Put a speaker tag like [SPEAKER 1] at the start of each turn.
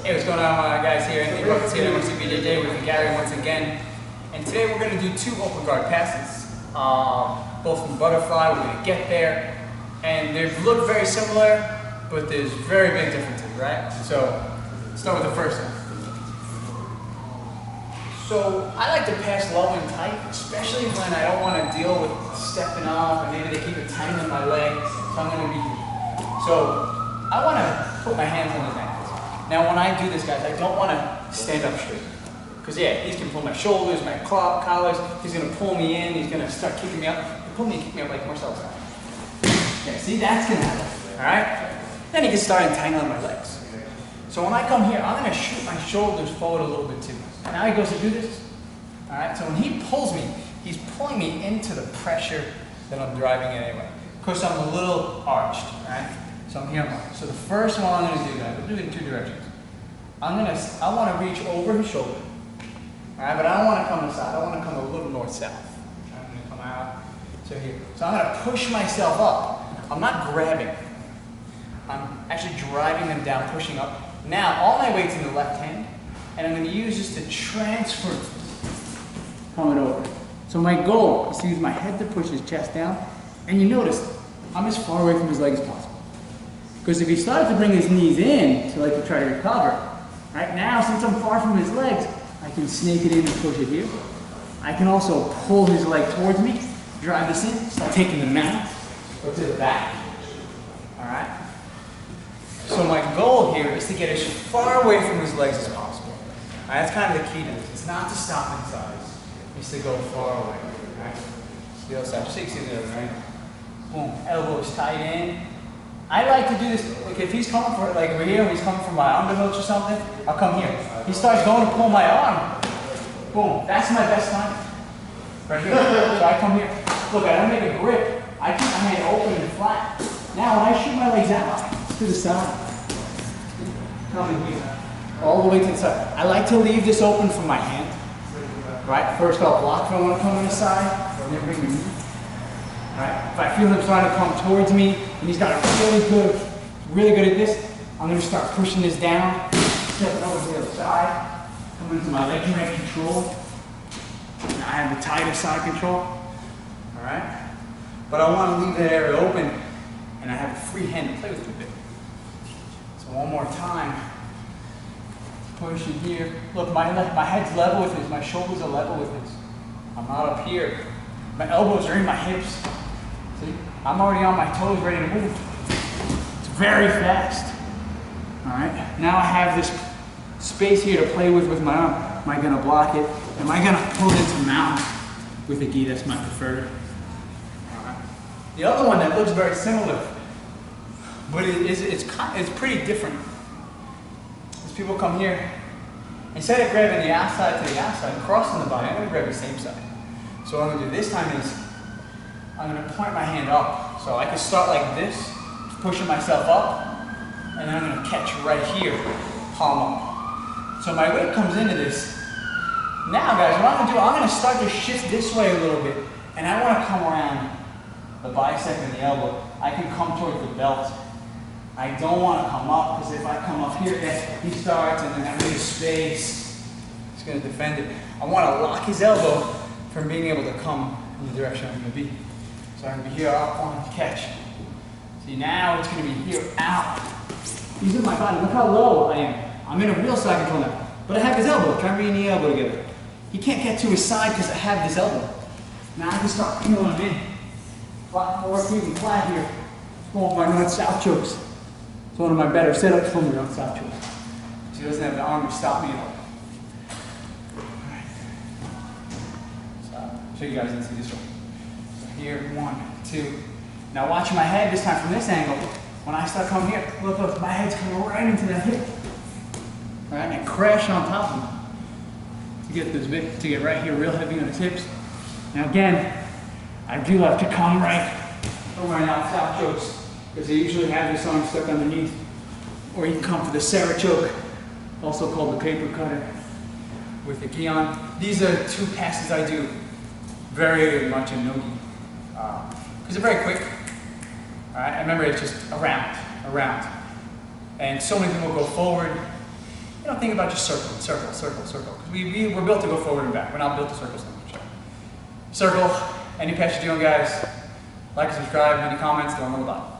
[SPEAKER 1] Hey, what's going on, guys? Here, Anthony Buckets here. I'm BJJ with Jacare once again. And today we're going to do 2 open guard passes, both from butterfly. We're going to get there, and they look very similar, but there's very big differences, right? So, let's start with the first one. So, I like to pass low and tight, especially when I don't want to deal with stepping up, and maybe they keep it tight on my leg, so I'm going to be here. So, I want to put my hands on his ankles. Now when I do this, guys, I don't want to stand up straight. Because yeah, he's going to pull my shoulders, my collars, he's going to pull me in, he's going to start kicking me up. He'll pull me and kick me up like Marcel's style. Yeah, see, that's going to happen, alright? Then he can start entangling my legs. So when I come here, I'm going to shoot my shoulders forward a little bit too. Now he goes to do this. Alright, so when he pulls me, he's pulling me into the pressure that I'm driving in anyway. Of course, I'm a little arched, alright? So I'm here. So the first one I'm going to do, guys, we'll do it in 2 directions. I want to reach over his shoulder. Alright, but I don't want to come inside. I want to come a little north-south. I'm going to come out. So here. So I'm going to push myself up. I'm not grabbing. I'm actually driving them down, pushing up. Now, all my weight's in the left hand, and I'm going to use this to transfer coming over. So my goal is to use my head to push his chest down, and you notice I'm as far away from his leg as possible. Because if he started to bring his knees in to try to recover, right now, since I'm far from his legs, I can snake it in and push it here. I can also pull his leg towards me, drive this in, start taking the mount, go to the back. Alright? So my goal here is to get as far away from his legs as possible. Alright, that's kind of the key to this. It's not to stop in size. It's to go far away. Alright? The other side. Just so you can see the other, right? Boom. Elbows tight in. I like to do this, like if he's coming for, like over here, he's coming for my underhooks or something, I'll come here. He starts going to pull my arm. Boom. That's my best time. Right here. So I come here. Look, I don't make a grip. I keep my hand open and flat. Now when I shoot my legs out to the side, come in here. All the way to the side. I like to leave this open for my hand. Right? First I'll block if I want to come on the side, and then bring me. Right? If I feel him starting to come towards me, and he's got a really good at this, I'm going to start pushing this down, stepping over to the other side, coming into my leg joint control. Now I have the tighter side control. Alright? But I want to leave that area open, and I have a free hand to play with it a bit. So one more time. Push it here. Look, my head's level with his, my shoulders are level with his. I'm not up here. My elbows are in my hips. See? I'm already on my toes, ready to move. It's very fast. Alright, now I have this space here to play with my arm. Am I going to block it? Am I going to pull it into mount with a gi? That's my preferred. Alright. The other one that looks very similar, but it's pretty different. As people come here, instead of grabbing the outside to the outside, crossing the body, I'm going to grab the same side. So what I'm going to do this time is, I'm going to point my hand up. So I can start like this, pushing myself up, and then I'm going to catch right here, palm up. So my weight comes into this. Now guys, what I'm going to do, I'm going to start to shift this way a little bit, and I want to come around the bicep and the elbow. I can come towards the belt. I don't want to come up, because if I come up here, then he starts, and then that leaves space. He's going to defend it. I want to lock his elbow from being able to come in the direction I'm going to be. So I'm going to be here, up, on, catch. See, now it's going to be here, out. He's in my body. Look how low I am. I'm in a real side control now. But I have his elbow. Try bringing the elbow together. He can't get to his side because I have this elbow. Now I can start peeling him in. Flat forward, even flat here. It's one of my north-south chokes. It's one of my better setups for my north-south chokes. So he doesn't have the arm to stop me at all. Alright. So, show you guys into this one. Here, 1, 2. Now watch my head this time from this angle. When I start coming here, look, my head's coming right into that hip. All right, and crash on top of him. To get right here real heavy on his hips. Now again, I do have to come right over my south chokes, because they usually have this arm stuck underneath. Or you can come for the Sarah choke, also called the paper cutter, with the gi on. These are 2 passes I do very much in no-gi. Because they're very quick. All right, I remember it's just around. And so many people go forward, think about just circling, circle, circle, circle. Because we're built to go forward and back. We're not built to circle something. Circle. Any patch you're doing, guys. Like and subscribe. Any comments? Throw them on the bottom.